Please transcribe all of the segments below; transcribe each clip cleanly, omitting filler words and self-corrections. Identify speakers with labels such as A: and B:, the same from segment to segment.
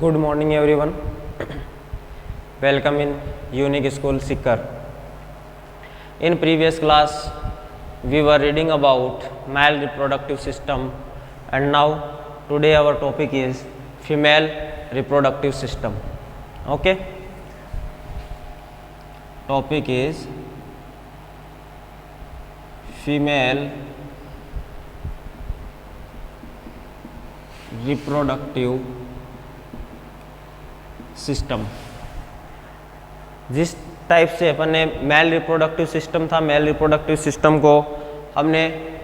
A: Good morning everyone. Welcome in Unique School Sikar. In previous class we were reading about male reproductive system and now today our topic is female reproductive system. Okay. Topic is female reproductive system. जिस type से अपन ने mail reproductive system था, mail reproductive system को हमने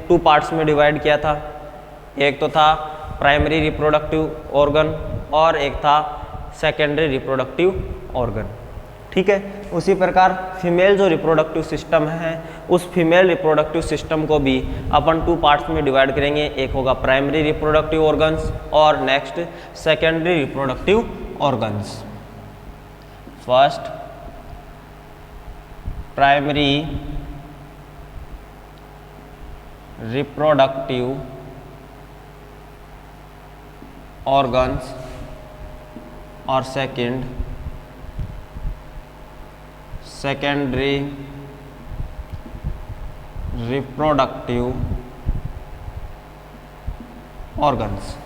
A: 2 parts में divide किया था। एक तो था प्राइमरी रिप्रोडक्टिव ऑर्गन और एक था सेकेंडरी रिप्रोडक्टिव ऑर्गन। ठीक है, उसी प्रकार फीमेल जो रिप्रोडक्टिव सिस्टम है उस फीमेल रिप्रोडक्टिव सिस्टम को भी अपन 2 पार्ट्स में डिवाइड करेंगे। एक होगा प्राइमरी रिप्रोडक्टिव ऑर्गन्स और next secondary reproductive organs. First primary reproductive organs और secondary reproductive organs.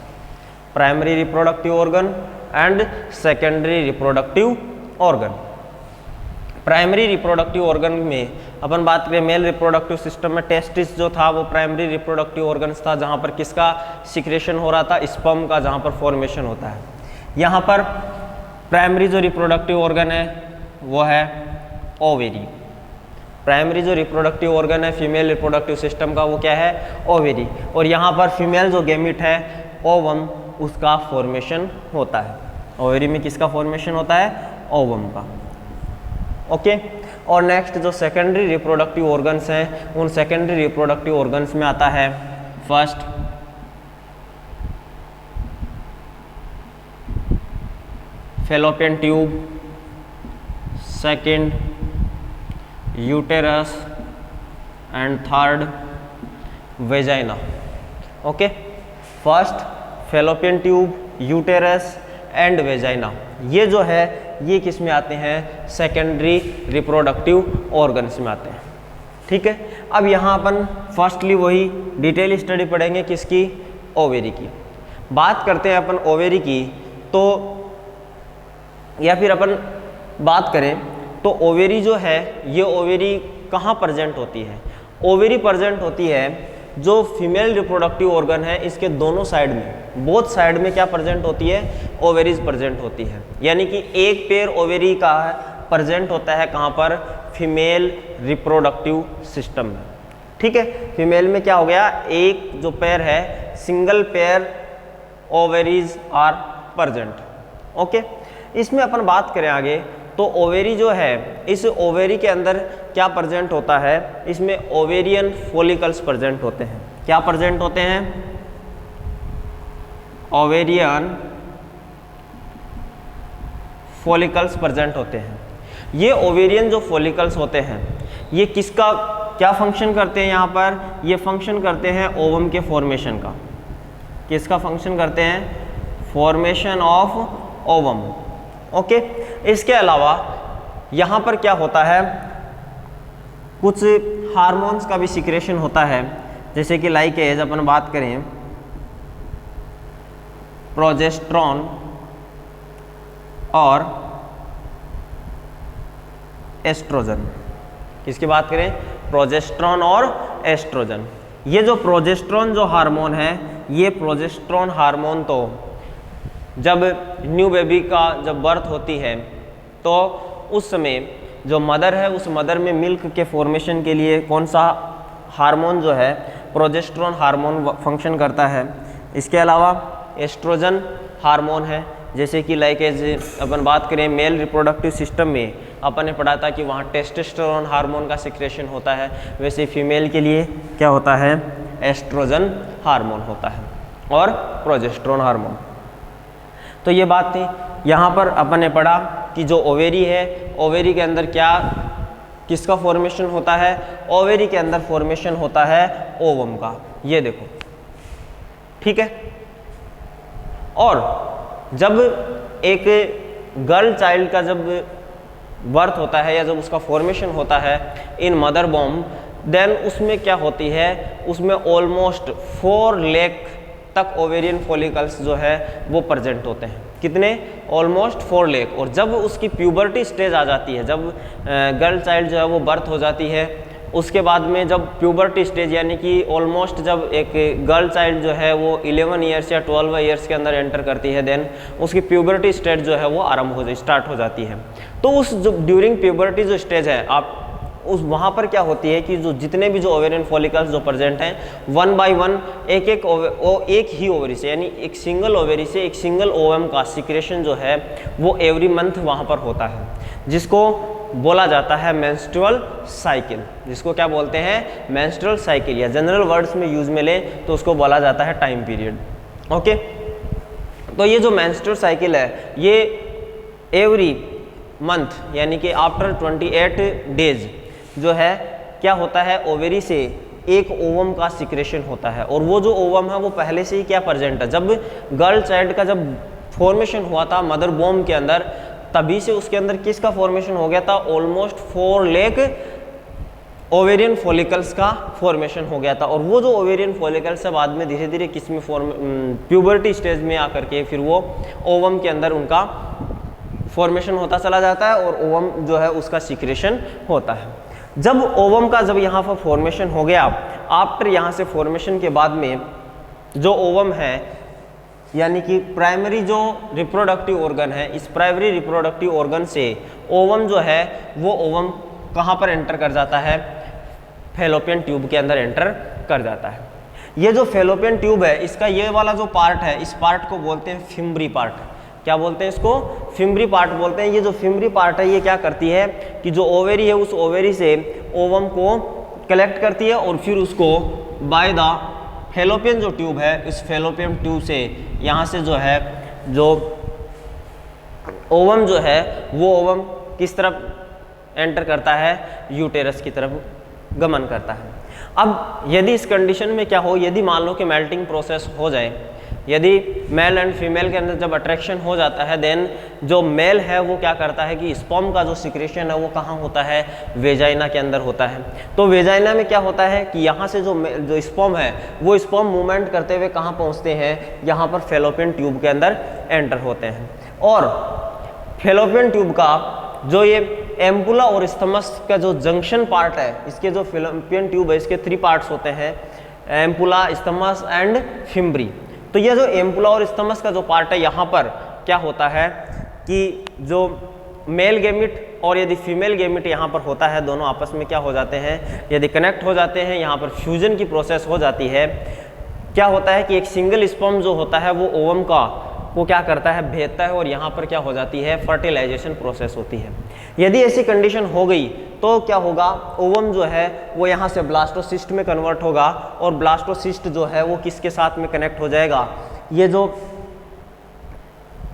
A: Primary reproductive organ and secondary reproductive organ. Primary reproductive organ में अपन बात करें मेल रिप्रोडक्टिव सिस्टम में टेस्टिस जो था वो प्राइमरी रिप्रोडक्टिव ऑर्गन्स था, जहाँ पर किसका सिक्रेशन हो रहा था, स्पर्म का, जहाँ पर फॉर्मेशन होता है। यहाँ पर प्राइमरी जो रिप्रोडक्टिव ऑर्गन है वो है ओवेरी। प्राइमरी जो रिप्रोडक्टिव ऑर्गन है फीमेल रिप्रोडक्टिव सिस्टम का वो क्या है, ओवेरी। और यहाँ पर फीमेल जो गेमिट है ओवम, उसका फॉर्मेशन होता है। ओवेरी में किसका फॉर्मेशन होता है, ओवम का। ओके। और नेक्स्ट जो सेकेंडरी रिप्रोडक्टिव ऑर्गन्स हैं उन सेकेंडरी रिप्रोडक्टिव ऑर्गन्स में आता है first fallopian tube, second uterus and third vagina. Okay, first fallopian tube, uterus and vagina, ये जो है ये किस में आते हैं, सेकेंडरी रिप्रोडक्टिव ऑर्गन्स में आते हैं। ठीक है, अब यहाँ अपन फर्स्टली वही डिटेल स्टडी पढ़ेंगे किसकी, ओवेरी की। बात करते हैं अपन ओवेरी की, तो या फिर अपन बात करें तो ओवेरी जो है ये ओवेरी कहाँ प्रेजेंट होती है। ओवेरी प्रेजेंट होती है जो फीमेल रिप्रोडक्टिव ऑर्गन है इसके दोनों साइड में, बोथ साइड में क्या प्रेजेंट होती है, ओवेरीज प्रेजेंट होती है। यानी कि एक पेयर ओवेरी का प्रेजेंट होता है कहाँ पर, फीमेल रिप्रोडक्टिव सिस्टम में। ठीक है, फीमेल में क्या हो गया, एक जो पेयर है single pair ovaries are present. Okay, इसमें अपन बात करें आगे तो ओवेरी जो है इस ओवेरी के अंदर क्या प्रेजेंट होता है, इसमें ओवेरियन फॉलिकल्स प्रेजेंट होते हैं। क्या प्रेजेंट होते हैं, ओवेरियन फॉलिकल्स प्रेजेंट होते हैं। ये ओवेरियन जो फॉलिकल्स होते हैं ये किसका क्या फंक्शन करते हैं, यहाँ पर ये फंक्शन करते हैं ओवम के फॉर्मेशन का। किसका फंक्शन करते हैं, फॉर्मेशन ऑफ ओवम। ओके, इसके अलावा यहाँ पर क्या होता है, कुछ हार्मोन्स का भी सिक्रेशन होता है, जैसे कि लाइक एज अपन बात करें प्रोजेस्टेरॉन और एस्ट्रोजन। किसकी बात करें, प्रोजेस्टेरॉन और एस्ट्रोजन। ये जो प्रोजेस्टेरॉन जो हार्मोन है ये प्रोजेस्टेरॉन हार्मोन तो जब न्यू बेबी का जब बर्थ होती है तो उस समय जो मदर है उस मदर में मिल्क के फॉर्मेशन के लिए कौन सा हार्मोन जो है, प्रोजेस्टेरॉन हार्मोन फंक्शन करता है। इसके अलावा एस्ट्रोजन हार्मोन है, जैसे कि लाइक एज अपन बात करें मेल रिप्रोडक्टिव सिस्टम में अपन ने पढ़ा था कि वहाँ टेस्टोस्टेरोन हार्मोन का सिक्रेशन होता है, वैसे फीमेल के लिए क्या होता है, एस्ट्रोजन हार्मोन होता है और प्रोजेस्टेरॉन हार्मोन। तो ये बात थी। यहाँ पर अपन ने पढ़ा कि जो ओवेरी है, ओवेरी के अंदर क्या किसका फॉर्मेशन होता है, ओवेरी के अंदर फॉर्मेशन होता है ओवम का। ये देखो, ठीक है। और जब एक गर्ल चाइल्ड का जब बर्थ होता है या जब उसका फॉर्मेशन होता है इन मदर वॉम्ब, देन उसमें क्या होती है, उसमें ऑलमोस्ट 4 लाख तक ओवेरियन फॉलिकल्स जो है वो प्रेजेंट होते हैं। कितने? ऑलमोस्ट 4 लाख। और जब उसकी प्यूबर्टी स्टेज आ जाती है, जब गर्ल चाइल्ड जो है वो बर्थ हो जाती है, उसके बाद में जब प्यूबर्टी स्टेज यानी कि ऑलमोस्ट जब एक गर्ल चाइल्ड जो है वो 11 ईयर्स या 12 ईयर्स के अंदर एंटर करती है, देन उसकी प्यूबर्टी स्टेज जो है वो आरंभ स्टार्ट हो जाती है। तो उस जो ड्यूरिंग प्यूबर्टी जो स्टेज है, आप उस वहाँ पर क्या होती है कि जो जितने भी जो ओवेरियन फॉलिकल्स जो प्रेजेंट हैं 1 बाय 1 एक ही ओवरी से यानी एक सिंगल ओवरी से एक सिंगल ओवम का सिक्रेशन जो है वो एवरी मंथ वहाँ पर होता है, जिसको बोला जाता है मेंस्ट्रुअल साइकिल। जिसको क्या बोलते हैं? मेंस्ट्रुअल साइकिल, या जनरल वर्ड्स में यूज में ले तो उसको बोला जाता है टाइम पीरियड। ओके, तो ये जो मेंस्ट्रुअल साइकिल है ये एवरी मंथ यानी कि आफ्टर 28 डेज जो है क्या होता है, ओवेरी से एक ओवम का सिक्रेशन होता है। और वो जो ओवम है वो पहले से ही क्या प्रेजेंट है, जब गर्ल चाइल्ड का जब फॉर्मेशन हुआ था मदर वॉम्ब के अंदर, तभी से उसके अंदर किसका फॉर्मेशन हो गया था? ऑलमोस्ट 4 लाख ओवेरियन फॉलिकल्स का फॉर्मेशन हो गया था। और वो जो ओवेरियन फॉलिकल्स है बाद में धीरे धीरे किस में प्यूबर्टी स्टेज में आकर के फिर वो ओवम के अंदर उनका फॉर्मेशन होता चला जाता है और ओवम जो है उसका सिक्रेशन होता है। जब ओवम का जब यहाँ पर फॉर्मेशन हो गया, आफ्टर यहाँ से फॉर्मेशन के बाद में जो ओवम है यानी कि प्राइमरी जो रिप्रोडक्टिव ऑर्गन है, इस प्राइमरी रिप्रोडक्टिव ऑर्गन से ओवम जो है वो ओवम कहाँ पर एंटर कर जाता है? फैलोपियन ट्यूब के अंदर एंटर कर जाता है। ये जो फैलोपियन ट्यूब है इसका ये वाला जो पार्ट है, इस पार्ट को बोलते हैं फिम्ब्री पार्ट। क्या बोलते हैं इसको? फिम्ब्री पार्ट बोलते हैं। ये जो फिम्ब्री पार्ट है ये क्या करती है कि जो ओवेरी है उस ओवेरी से ओवम को कलेक्ट करती है और फिर उसको बाय द फैलोपियन जो ट्यूब है, इस फैलोपियन ट्यूब से यहाँ से जो है जो ओवम जो है वो ओवम किस तरफ एंटर करता है? यूटेरस की तरफ गमन करता है। अब यदि इस कंडीशन में क्या हो, यदि मान लो कि मेल्टिंग प्रोसेस हो जाए, यदि मेल एंड फीमेल के अंदर जब अट्रैक्शन हो जाता है, देन जो मेल है वो क्या करता है कि स्पर्म का जो सिक्रेशन है वो कहाँ होता है? वेजाइना के अंदर होता है। तो वेजाइना में क्या होता है कि यहाँ से जो स्पर्म है वो स्पर्म मूवमेंट करते हुए कहाँ पहुँचते हैं? यहाँ पर फैलोपियन ट्यूब के अंदर एंटर होते हैं। और फैलोपियन ट्यूब का जो ये एम्पुला और स्थमस का जो जंक्शन पार्ट है, इसके जो फैलोपियन ट्यूब है इसके 3 पार्ट्स होते हैं, एम्पुला, स्थमस एंड फिम्ब्री। तो ये जो एम्पुला और स्थमस का जो पार्ट है यहाँ पर क्या होता है कि जो मेल गेमिट और यदि फीमेल गेमिट यहाँ पर होता है, दोनों आपस में क्या हो जाते हैं? यदि कनेक्ट हो जाते हैं, यहाँ पर फ्यूजन की प्रोसेस हो जाती है। क्या होता है कि एक सिंगल स्पर्म जो होता है वो ओवम का वो क्या करता है? भेदता है और यहाँ पर क्या हो जाती है? फर्टिलाइजेशन प्रोसेस होती है। यदि ऐसी कंडीशन हो गई तो क्या होगा? ओवम जो है वो यहाँ से ब्लास्टोसिस्ट में कन्वर्ट होगा और ब्लास्टोसिस्ट जो है वो किसके साथ में कनेक्ट हो जाएगा? ये जो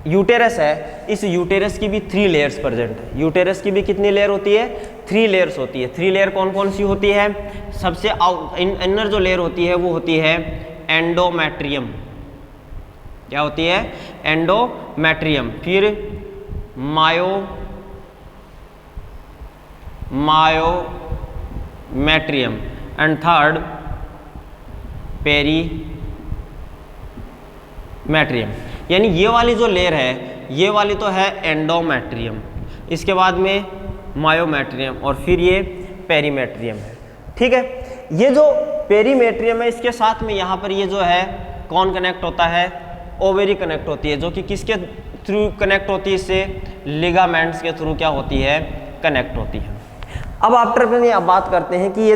A: यूटेरस है, इस यूटेरस की भी 3 लेयर्स प्रेजेंट है। यूटेरस की भी कितनी लेयर होती है? 3 लेयर्स होती है। 3 लेयर कौन कौन सी होती है? सबसे इनर जो लेयर होती है वो होती है एंडोमेट्रियम। क्या होती है? एंडोमेट्रियम। फिर मायोमेट्रियम एंड थर्ड पेरीमेट्रियम। यानी ये वाली जो लेयर है ये वाली तो है एंडोमेट्रियम, इसके बाद में मायोमेट्रियम और फिर ये पेरीमेट्रियम है। ठीक है, ये जो पेरीमेट्रियम है इसके साथ में यहाँ पर ये जो है कौन कनेक्ट होता है? ओवेरी कनेक्ट होती है, जो कि किसके थ्रू कनेक्ट होती है? इससे लिगामेंट्स के थ्रू क्या होती है? कनेक्ट होती है। अब आफ्टर में अब बात करते हैं कि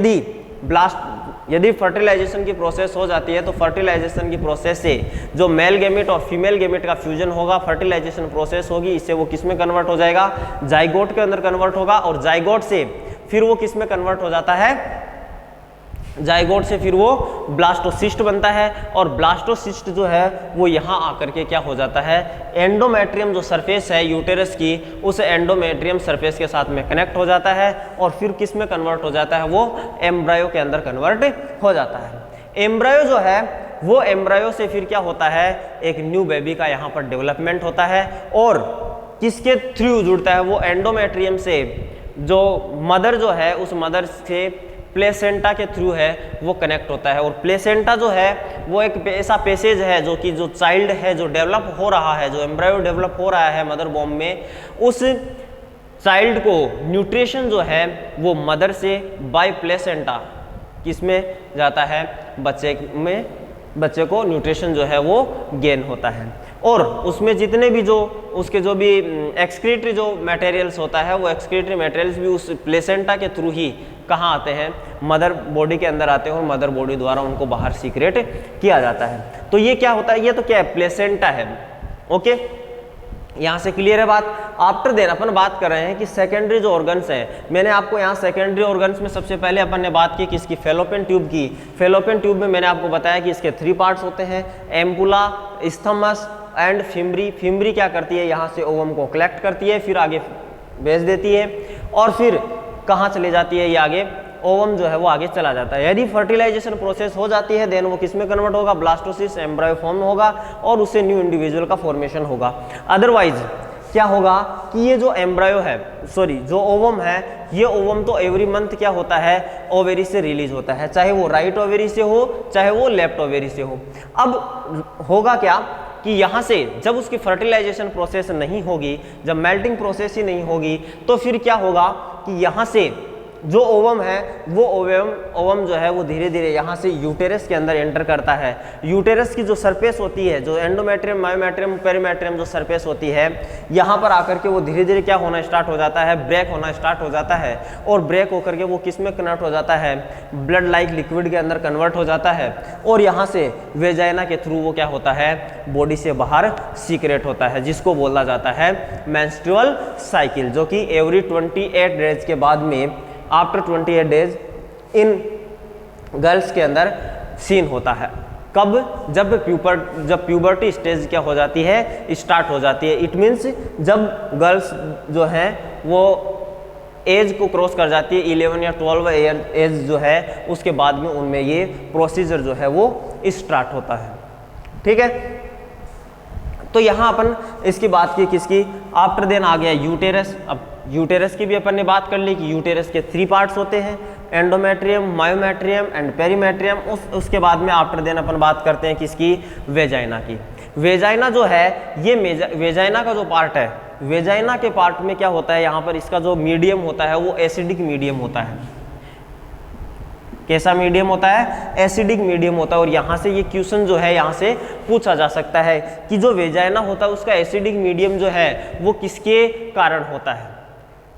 A: यदि फर्टिलाइजेशन की प्रोसेस हो जाती है तो फर्टिलाइजेशन की प्रोसेस से जो मेल गेमेट और फीमेल गेमेट का फ्यूजन होगा, फर्टिलाइजेशन प्रोसेस होगी, इससे वो किस में कन्वर्ट हो जाएगा? जाइगोट के अंदर कन्वर्ट होगा और जाइगोट से फिर वो किस में कन्वर्ट हो जाता है? जाइगोट से फिर वो ब्लास्टोसिस्ट बनता है और ब्लास्टोसिस्ट जो है वो यहाँ आकर के क्या हो जाता है? एंडोमेट्रियम जो सरफेस है यूटेरस की, उस एंडोमेट्रियम सरफेस के साथ में कनेक्ट हो जाता है और फिर किस में कन्वर्ट हो जाता है? वो एम्ब्रायो के अंदर कन्वर्ट हो जाता है। एम्ब्रायो जो है वो एम्ब्रायो से फिर क्या होता है, एक न्यू बेबी का यहाँ पर डेवलपमेंट होता है, और किसके थ्रू जुड़ता है, वो एंडोमेट्रियम से, जो मदर जो है उस मदर से प्लेसेंटा के थ्रू है वो कनेक्ट होता है। और प्लेसेंटा जो है वो एक ऐसा पैसेज है जो कि जो चाइल्ड है जो डेवलप हो रहा है, जो एम्ब्रायो डेवलप हो रहा है मदर बॉम्ब में, उस चाइल्ड को न्यूट्रिशन जो है वो मदर से बाय प्लेसेंटा किसमें जाता है, बच्चे में, बच्चे को न्यूट्रिशन जो है वो गेन होता है। और उसमें जितने भी जो उसके जो भी एक्सक्रीटरी जो मटेरियल्स होता है, वो एक्सक्रीटरी मटेरियल्स भी उस प्लेसेंटा के थ्रू ही कहाँ आते हैं, मदर बॉडी के अंदर आते हैं, और मदर बॉडी द्वारा उनको बाहर सीक्रेट किया जाता है। तो ये क्या होता है, ये तो क्या है, प्लेसेंटा है। ओके, यहाँ से क्लियर है बात। आफ्टर देन अपन बात कर रहे हैं कि सेकेंडरी जो ऑर्गन्स हैं, मैंने आपको यहाँ सेकेंडरी ऑर्गन्स में सबसे पहले अपन ने बात की किसकी, फेलोपियन ट्यूब की। फेलोपियन ट्यूब में मैंने आपको बताया कि इसके 3 पार्ट्स होते हैं, ampulla, isthmus and fimbriae. Fimbriae क्या करती है, यहाँ से ओवम को कलेक्ट करती है, फिर आगे भेज देती है, और फिर कहाँ चली जाती है, ये आगे ओवम जो है वो आगे चला जाता है। यदि फर्टिलाइजेशन प्रोसेस हो जाती है देन वो किस में कन्वर्ट होगा, ब्लास्टोसिस, एम्ब्रायो फॉर्म होगा, और उससे न्यू इंडिविजुअल का फॉर्मेशन होगा। अदरवाइज क्या होगा कि ये जो एम्ब्रायो है, सॉरी जो ओवम है, ये ओवम तो एवरी मंथ क्या होता है, ओवेरी से रिलीज होता है, चाहे वो राइट ओवेरी से हो चाहे वो लेफ्ट ओवेरी से हो। अब होगा क्या कि यहाँ से जब उसकी फर्टिलाइजेशन प्रोसेस नहीं होगी, जब मेल्टिंग प्रोसेस ही नहीं होगी, तो फिर क्या होगा कि यहाँ से जो ओवम है वो ओवम जो है वो धीरे धीरे यहाँ से यूटेरस के अंदर एंटर करता है। यूटेरस की जो सरफेस होती है, जो एंडोमेट्रियम, मायोमेट्रियम, पेरीमेट्रियम जो सरफेस होती है, यहाँ पर आकर के वो धीरे धीरे क्या होना स्टार्ट हो जाता है, ब्रेक होना स्टार्ट हो जाता है, और ब्रेक होकर के वो किस में कन्वर्ट हो जाता है, ब्लड लाइक लिक्विड के अंदर कन्वर्ट हो जाता है, और यहाँ से वेजाइना के थ्रू वो क्या होता है, बॉडी से बाहर सीक्रेट होता है, जिसको बोला जाता है मेंस्ट्रुअल साइकिल, जो कि एवरी 28 डेज के बाद में, आफ्टर 28 डेज इन गर्ल्स के अंदर सीन होता है। कब, जब प्यूबर्टी स्टेज क्या हो जाती है, स्टार्ट हो जाती है। इट मीन्स जब गर्ल्स जो हैं वो एज को क्रॉस कर जाती है, 11 या 12 ईयर एज जो है, उसके बाद में उनमें ये प्रोसीजर जो है वो स्टार्ट होता है। ठीक है, तो यहाँ अपन इसकी बात की किसकी, आफ्टर देन आ गया यूटेरस। अब यूटेरस की भी अपन ने बात कर ली कि यूटेरस के 3 पार्ट्स होते हैं, एंडोमेट्रियम, मायोमेट्रियम एंड पेरीमेट्रियम। उसके बाद में आफ्टर देन अपन बात करते हैं किसकी, वेजाइना की। वेजाइना जो है ये वेजाइना का जो पार्ट है, वेजाइना के पार्ट में क्या होता है, यहाँ पर इसका जो मीडियम होता है वो एसिडिक मीडियम होता है। कैसा मीडियम होता है, एसिडिक मीडियम होता है। और यहाँ से ये क्वेश्चन जो है यहाँ से पूछा जा सकता है कि जो वेजाइना होता है उसका एसिडिक मीडियम जो है वो किसके कारण होता है।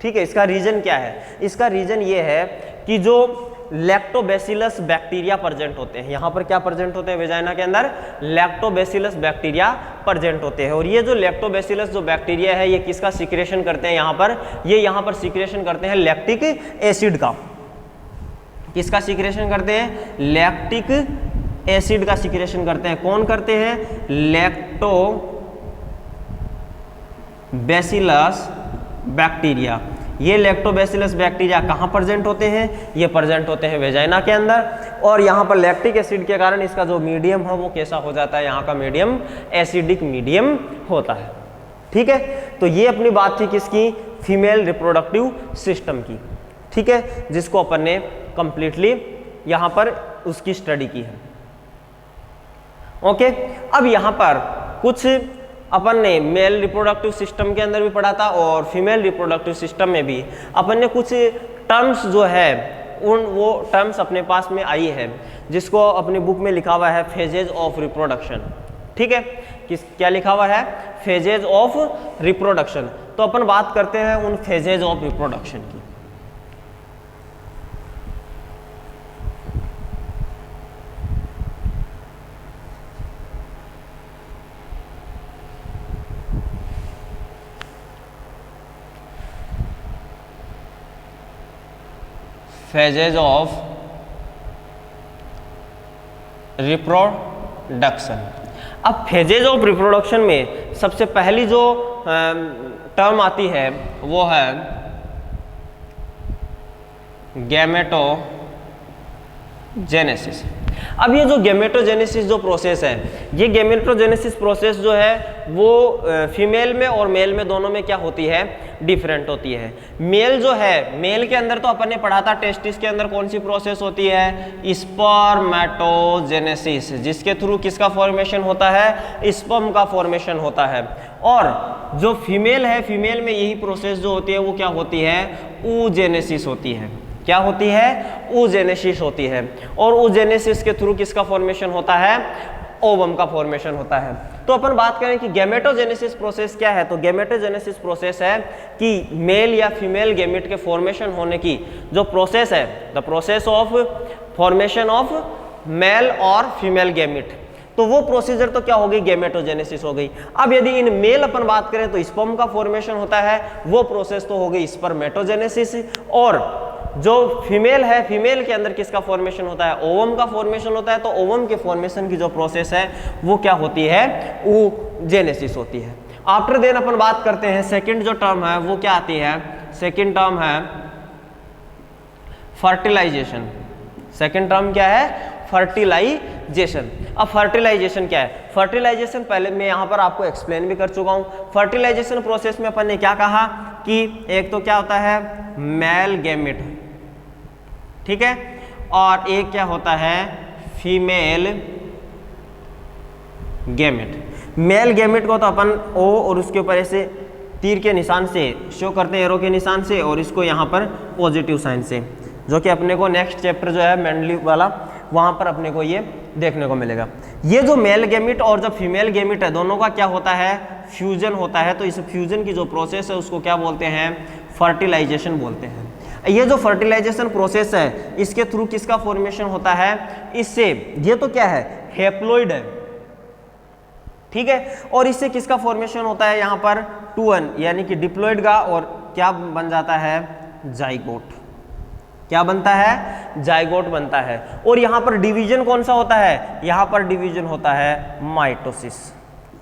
A: ठीक है, इसका रीजन क्या है, इसका रीजन ये है कि जो लैक्टोबैसिलस बैक्टीरिया प्रेजेंट होते हैं, यहाँ पर क्या प्रेजेंट होते हैं वेजाइना के अंदर, लैक्टोबैसिलस बैक्टीरिया प्रेजेंट होते हैं। और ये जो लैक्टोबैसिलस जो बैक्टीरिया है ये किसका सीक्रेशन करते हैं, यहाँ पर ये यहाँ पर सीक्रेशन करते हैं लैक्टिक एसिड का। किसका सीक्रेशन करते हैं, लैक्टिक एसिड का सीक्रेशन करते हैं। कौन करते हैं, लैक्टोबैसिलस बैक्टीरिया। ये लैक्टोबैसिलस बैक्टीरिया कहाँ प्रेजेंट होते हैं, ये प्रेजेंट होते हैं वेजाइना के अंदर। और यहाँ पर लैक्टिक एसिड के कारण इसका जो मीडियम है वो कैसा हो जाता है, यहाँ का मीडियम एसिडिक मीडियम होता है। ठीक है, तो ये अपनी बात थी किसकी, फीमेल रिप्रोडक्टिव सिस्टम की। ठीक है, जिसको अपन ने कंप्लीटली यहाँ पर उसकी स्टडी की है। ओके, अब यहाँ पर कुछ अपन ने मेल रिप्रोडक्टिव सिस्टम के अंदर भी पढ़ा था और फीमेल रिप्रोडक्टिव सिस्टम में भी अपन ने कुछ टर्म्स जो है वो टर्म्स अपने पास में आई है, जिसको अपनी बुक में लिखा हुआ है फेजेज ऑफ रिप्रोडक्शन। ठीक है, क्या लिखा हुआ है, फेजेज ऑफ रिप्रोडक्शन। तो अपन बात करते हैं उन फेजेज ऑफ रिप्रोडक्शन की। Phases of reproduction. अब फेजेज ऑफ रिप्रोडक्शन में सबसे पहली जो टर्म आती है वो है गैमेटोजेनेसिस। अब ये जो गैमेटोजेनेसिस जो प्रोसेस है, ये गैमेटोजेनेसिस प्रोसेस जो है वो फीमेल में और मेल में दोनों में क्या होती है, डिफरेंट होती है। मेल जो है, मेल के अंदर तो अपन ने पढ़ा था टेस्टिस के अंदर कौन सी प्रोसेस होती है, स्पर्मेटोजेनेसिस, जिसके थ्रू किसका फॉर्मेशन होता है, स्पर्म का फॉर्मेशन होता है। और जो फीमेल है, फीमेल में यही प्रोसेस जो होती है वो क्या होती है, oogenesis होती है। क्या होती है, oogenesis होती है। और oogenesis के थ्रू किसका फॉर्मेशन होता है, ओवम का फॉर्मेशन होता है। तो अपन बात करें कि गैमेटोजेनेसिस प्रोसेस क्या है, तो गैमेटोजेनेसिस प्रोसेस है कि मेल या फीमेल गैमेट के फॉर्मेशन होने की जो प्रोसेस है, the process of formation of male और फीमेल गैमेट, तो वो प्रोसीजर तो क्या हो गई, गैमेटोजेनेसिस हो गई। अब यदि इन मेल अपन बात करें तो स्पर्म का फॉर्मेशन होता है, वो प्रोसेस तो हो गई स्पर्मेटोजेनेसिस। और जो फीमेल है, फीमेल के अंदर किसका फॉर्मेशन होता है, ओवम का फॉर्मेशन होता है। तो ओवम के फॉर्मेशन की जो प्रोसेस है वो क्या होती है, oogenesis होती है। आफ्टर देन अपन बात करते हैं सेकंड जो टर्म है वो क्या आती है, सेकंड टर्म है फर्टिलाइजेशन। सेकंड टर्म क्या है, फर्टिलाइजेशन। अब फर्टिलाइजेशन क्या है, फर्टिलाइजेशन पहले मैं यहाँ पर आपको एक्सप्लेन भी कर चुका हूँ। फर्टिलाइजेशन प्रोसेस में अपन ने क्या कहा कि एक तो क्या होता है, मेल गैमेट, ठीक है, और एक क्या होता है, फीमेल गैमेट। मेल गैमेट को तो अपन ओ और उसके ऊपर ऐसे तीर के निशान से शो करते हैं, एरो के निशान से, और इसको यहाँ पर पॉजिटिव साइन से, जो कि अपने को नेक्स्ट चैप्टर जो है मेंडली वाला, वहाँ पर अपने को ये देखने को मिलेगा। ये जो मेल गैमेट और जो फीमेल गैमेट है, दोनों का क्या होता है, फ्यूजन होता है। तो इस फ्यूजन की जो प्रोसेस है उसको क्या बोलते हैं, फर्टिलाइजेशन बोलते हैं। ये जो फर्टिलाइजेशन प्रोसेस है, इसके थ्रू किसका फॉर्मेशन होता है, इससे, ये तो क्या है, हैप्लॉइड है, ठीक है, और इससे किसका फॉर्मेशन होता है यहाँ पर, 2n यानी कि डिप्लॉइड का, और क्या बन जाता है, जाइगोट। क्या बनता है, जाइगोट बनता है। और यहाँ पर डिवीजन कौन सा होता है, यहाँ पर डिवीजन होता है माइटोसिस।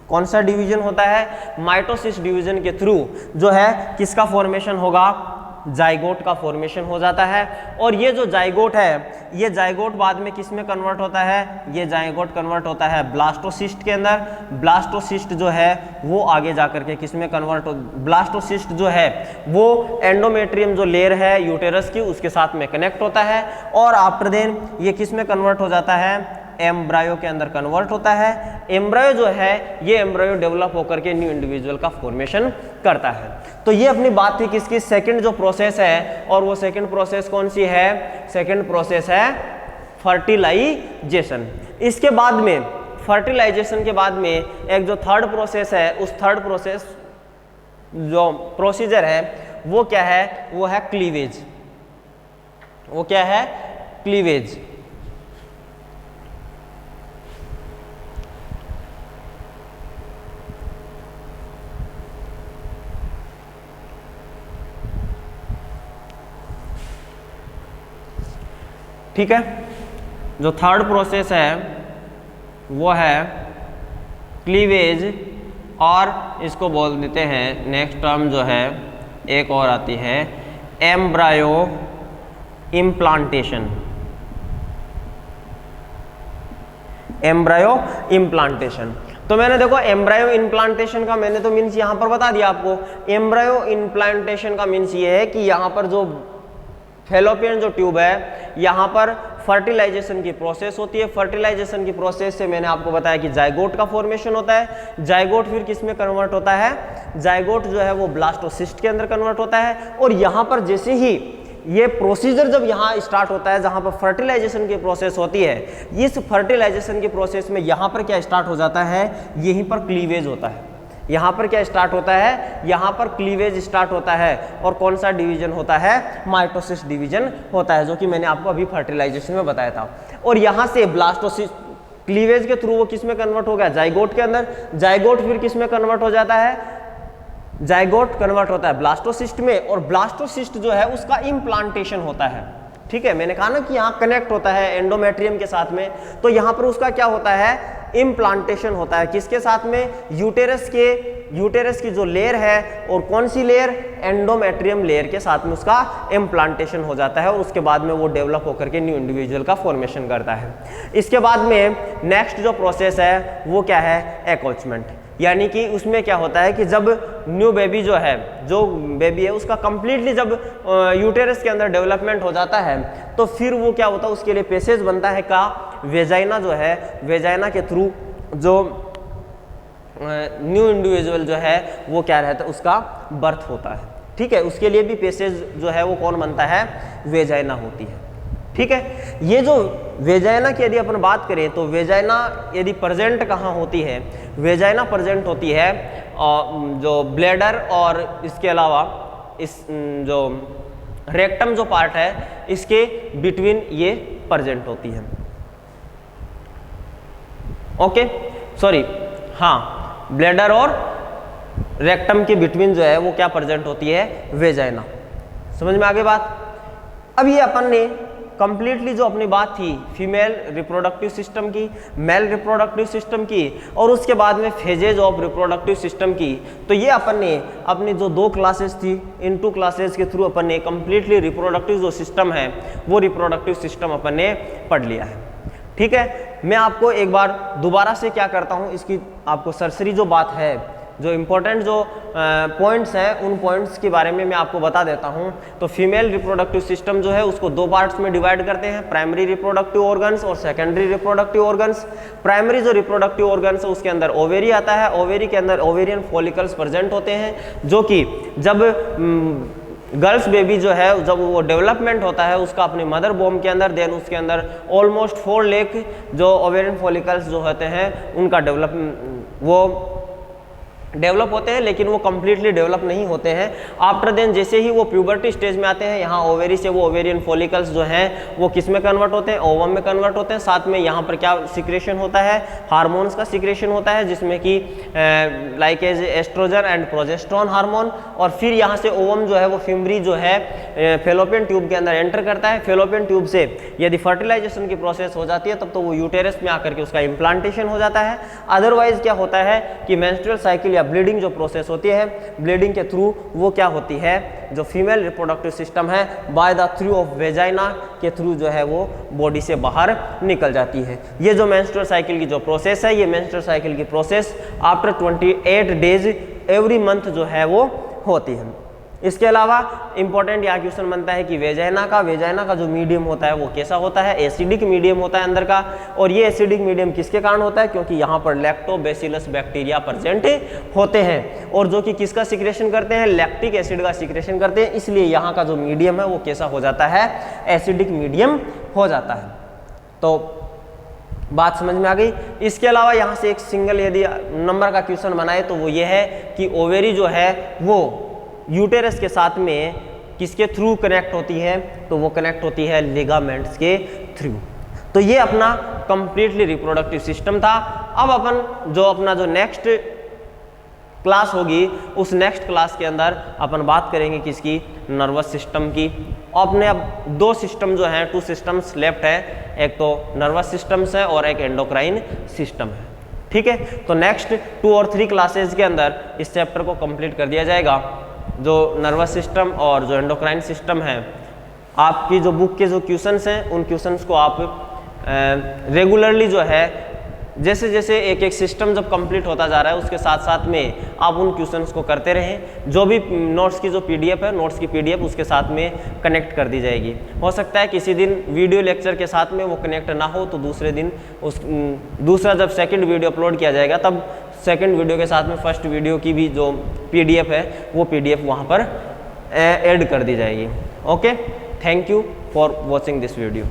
A: कौन सा डिवीजन होता है, माइटोसिस डिवीजन के थ्रू जो है किसका फॉर्मेशन होगा, जाइगोट का फॉर्मेशन हो जाता है। और ये जो जाइगोट है, ये जाइगोट बाद में किस में कन्वर्ट होता है, ये जाइगोट कन्वर्ट होता है ब्लास्टोसिस्ट के अंदर। ब्लास्टोसिस्ट जो है वो आगे जाकर के किस में कन्वर्ट हो, ब्लास्टोसिस्ट जो है वो एंडोमेट्रियम जो लेयर है यूटेरस की, उसके साथ में कनेक्ट होता है। और आफ्टर देन ये किस में कन्वर्ट हो जाता है, एम्ब्रायो के अंदर कन्वर्ट होता है। एम्ब्रायो जो है, ये एम्ब्रायो डेवलप होकर के न्यू इंडिविजुअल का फॉर्मेशन करता है। तो ये अपनी बात थी किसकी, सेकंड जो प्रोसेस है, और वो सेकंड प्रोसेस कौन सी है, सेकंड प्रोसेस है फर्टिलाइजेशन। इसके बाद में, फर्टिलाइजेशन के बाद में एक जो थर्ड प्रोसेस है, उस थर्ड प्रोसेस जो प्रोसीजर है वो क्या है, वो है क्लीवेज। वो क्या है, क्लीवेज। ठीक है, जो थर्ड प्रोसेस है वो है क्लीवेज, और इसको बोल देते हैं, नेक्स्ट टर्म जो है एक और आती है, एम्ब्रायो इम्प्लांटेशन। एम्ब्रायो इम्प्लांटेशन, तो मैंने देखो एम्ब्रायो इम्प्लांटेशन का मैंने तो मीन्स यहाँ पर बता दिया आपको। एम्ब्रायो इम्प्लांटेशन का मीन्स ये है कि यहाँ पर जो फैलोपियन जो ट्यूब है, यहाँ पर फर्टिलाइजेशन की प्रोसेस होती है। फर्टिलाइजेशन की प्रोसेस से मैंने आपको बताया कि जाइगोट का फॉर्मेशन होता है। जाइगोट फिर किस में कन्वर्ट होता है, जाइगोट जो है वो ब्लास्टोसिस्ट के अंदर कन्वर्ट होता है। और यहाँ पर जैसे ही ये प्रोसीजर जब यहाँ स्टार्ट होता है, जहाँ पर फर्टिलाइजेशन की प्रोसेस होती है, इस फर्टिलाइजेशन की प्रोसेस में यहाँ पर क्या स्टार्ट हो जाता है, यहीं पर क्लीवेज होता है। यहाँ पर क्या स्टार्ट होता है, यहाँ पर क्लीवेज स्टार्ट होता है। और कौन सा डिवीजन होता है, माइटोसिस डिवीजन होता है, जो कि मैंने आपको अभी फर्टिलाइजेशन में बताया था। और यहाँ से ब्लास्टोसिस, क्लीवेज के थ्रू वो किस में कन्वर्ट हो गया, जाइगोट के अंदर। जाइगोट फिर किस में कन्वर्ट हो जाता है, जाइगोट कन्वर्ट होता है ब्लास्टोसिस्ट में। और ब्लास्टोसिस्ट जो है उसका इम्प्लांटेशन होता है। ठीक है, मैंने कहा ना कि यहाँ कनेक्ट होता है एंडोमेट्रियम के साथ में, तो यहाँ पर उसका क्या होता है, इम्प्लांटेशन होता है। किसके साथ में? यूटेरस की जो लेयर है, और कौन सी लेयर? एंडोमेट्रियम लेयर के साथ में उसका इम्प्लांटेशन हो जाता है और उसके बाद में वो डेवलप होकर के न्यू इंडिविजुअल का फॉर्मेशन करता है। इसके बाद में नेक्स्ट जो प्रोसेस है वो क्या है? एक्रोचमेंट। यानी कि उसमें क्या होता है कि जब न्यू बेबी जो बेबी है उसका कंप्लीटली जब यूटेरस के अंदर डेवलपमेंट हो जाता है, तो फिर वो क्या होता है, उसके लिए पैसेज बनता है का वेजाइना जो है, वेजाइना के थ्रू जो न्यू इंडिविजुअल जो है वो क्या रहता है, उसका बर्थ होता है। ठीक है, उसके लिए भी पैसेज जो है वो कौन बनता है? वेजाइना होती है। ठीक है, ये जो वेजाइना की यदि अपन बात करें तो वेजाइना यदि प्रेजेंट कहाँ होती है? वेजाइना प्रेजेंट होती है जो ब्लैडर और इसके अलावा इस जो रेक्टम जो पार्ट है इसके बिटवीन ये प्रेजेंट होती है। ओके, सॉरी, हाँ, ब्लैडर और रेक्टम के बिटवीन जो है वो क्या प्रेजेंट होती है? वेजाइना। समझ में आ गई बात? अब ये अपन ने कंप्लीटली जो अपनी बात थी फीमेल रिप्रोडक्टिव सिस्टम की, मेल रिप्रोडक्टिव सिस्टम की, और उसके बाद में फेजेज ऑफ रिप्रोडक्टिव सिस्टम की, तो ये अपन ने अपनी जो 2 क्लासेस थी, इन 2 क्लासेस के थ्रू अपन ने कंप्लीटली रिप्रोडक्टिव जो सिस्टम है वो रिप्रोडक्टिव सिस्टम अपन ने पढ़ लिया है। ठीक है, मैं आपको एक बार दोबारा से क्या करता हूँ, इसकी आपको सरसरी जो बात है, जो इम्पोर्टेंट जो पॉइंट्स हैं उन पॉइंट्स के बारे में मैं आपको बता देता हूं। तो फीमेल रिप्रोडक्टिव सिस्टम जो है उसको 2 पार्ट्स में डिवाइड करते हैं, प्राइमरी रिप्रोडक्टिव ऑर्गन्स और सेकेंडरी रिप्रोडक्टिव ऑर्गन्स। प्राइमरी जो रिप्रोडक्टिव ऑर्गन्स है उसके अंदर ओवेरी आता है, ओवेरी के अंदर ओवेरियन फॉलिकल्स प्रेजेंट होते हैं, जो कि जब गर्ल्स बेबी जो है जब वो डेवलपमेंट होता है उसका अपने मदर बॉम्ब के अंदर, देन उसके अंदर ऑलमोस्ट 4 लाख जो ओवेरियन फॉलिकल्स जो होते हैं उनका डेवलप होते हैं, लेकिन वो कंप्लीटली डेवलप नहीं होते हैं। आफ्टर देन जैसे ही वो प्यूबर्टी स्टेज में आते हैं, यहाँ ओवेरी से वो ओवेरियन फॉलिकल्स जो हैं वो किस में कन्वर्ट होते हैं? ओवम में कन्वर्ट होते हैं। साथ में यहाँ पर क्या सिक्रेशन होता है? हार्मोन्स का सिक्रेशन होता है, जिसमें कि like as oestrogen and progesterone hormone. और फिर यहाँ से ओवम जो है वो फिम्बरी जो है फेलोपियन ट्यूब के अंदर एंटर करता है। फेलोपियन ट्यूब से यदि फर्टिलाइजेशन की प्रोसेस हो जाती है तब तो वो यूटेरस में आकर के उसका इम्प्लांटेशन हो जाता है। अदरवाइज क्या होता है कि मेंस्ट्रुअल साइकिल ब्लीडिंग जो प्रोसेस होती है, ब्लीडिंग के थ्रू वो क्या होती है, जो फीमेल रिप्रोडक्टिव सिस्टम है by the through of vagina के थ्रू जो है वो बॉडी से बाहर निकल जाती है। ये जो मेंस्ट्रुअल साइकिल की जो प्रोसेस है, ये मेंस्ट्रुअल साइकिल की process after 28 days every month जो है वो होती है। इसके अलावा इंपॉर्टेंट यहाँ क्वेश्चन बनता है कि वेजाइना का जो मीडियम होता है वो कैसा होता है? एसिडिक मीडियम होता है अंदर का। और ये एसिडिक मीडियम किसके कारण होता है? क्योंकि यहाँ पर लैक्टोबैसिलस बैक्टीरिया प्रेजेंट होते हैं और जो कि किसका सिक्रेशन करते हैं? लैक्टिक एसिड का सिक्रेशन करते हैं। इसलिए यहाँ का जो मीडियम है वो कैसा हो जाता है? एसिडिक मीडियम हो जाता है। तो बात समझ में आ गई। इसके अलावा यहाँ से एक सिंगल यदि नंबर का क्वेश्चन बनाए तो वो ये है कि ओवेरी जो है वो यूटेरस के साथ में किसके थ्रू कनेक्ट होती है? तो वो कनेक्ट होती है लिगामेंट्स के थ्रू। तो ये अपना कंप्लीटली रिप्रोडक्टिव सिस्टम था। अब अपन जो नेक्स्ट क्लास होगी उस नेक्स्ट क्लास के अंदर अपन बात करेंगे किसकी? नर्वस सिस्टम की। अपने अब 2 सिस्टम जो हैं, 2 सिस्टम्स लेफ्ट है, एक तो नर्वस सिस्टम्स है और एक एंडोक्राइन सिस्टम है। ठीक है, तो नेक्स्ट 2 और 3 क्लासेज के अंदर इस चैप्टर को कंप्लीट कर दिया जाएगा। जो नर्वस सिस्टम और जो एंडोक्राइन सिस्टम है, आपकी जो बुक के जो क्वेश्चंस हैं उन क्वेश्चंस को आप रेगुलरली जो है जैसे जैसे एक एक सिस्टम जब कंप्लीट होता जा रहा है उसके साथ साथ में आप उन क्वेश्चंस को करते रहें। जो भी नोट्स की जो पीडीएफ है, नोट्स की पीडीएफ उसके साथ में कनेक्ट कर दी जाएगी। हो सकता है किसी दिन वीडियो लेक्चर के साथ में वो कनेक्ट ना हो तो दूसरे दिन दूसरा जब सेकंड वीडियो अपलोड किया जाएगा तब सेकंड वीडियो के साथ में फर्स्ट वीडियो की भी जो पीडीएफ है वो पीडीएफ वहाँ पर ऐड कर दी जाएगी। Okay, thank you for watching this video.